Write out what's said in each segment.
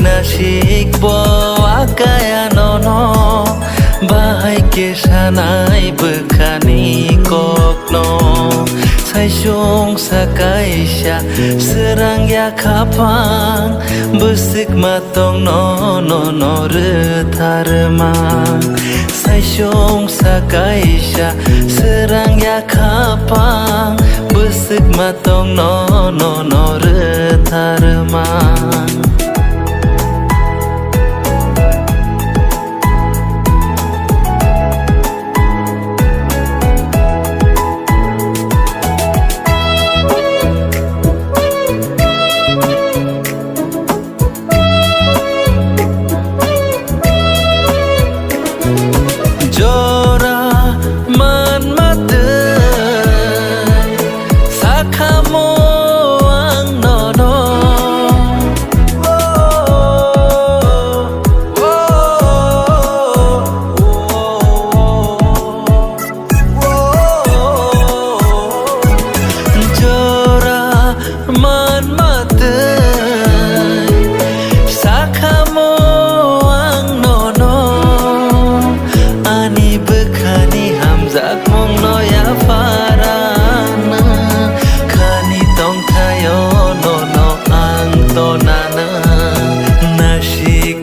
Nasik bo akaya no bahai ke sanai bekani kokno saisung sakaisha serang ya kapang besik matong no retharma saisung sakaisha serang ya kapang besik matong no retharma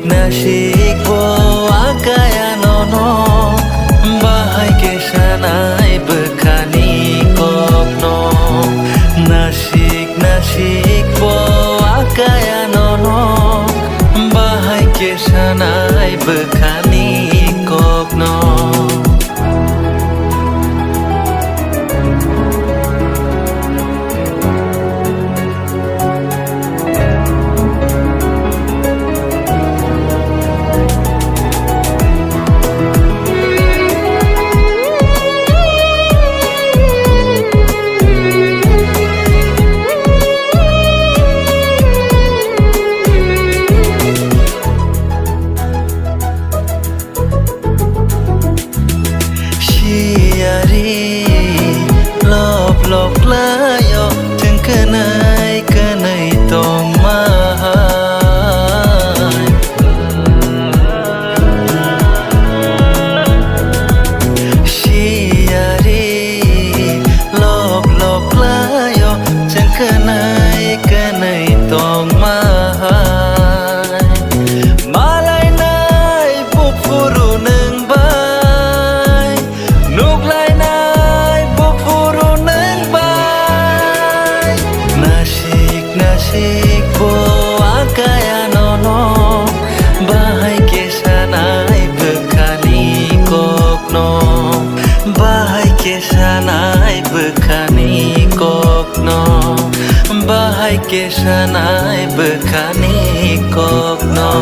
Nasik bo akaya no bahai ke sanai bekani kokno Nasik bo akaya no bahai ke sanai bekani kokno Lok layoถึงkenai tong mahai Siari lok layoถึงkenai tong mahai Malai nai pupuru neng bai Nuk lai nai pupuru Nasik bo akaya no bahai ke sanai bekani kokno bahai ke sanai bekani kokno bahai ke sanai bekani kokno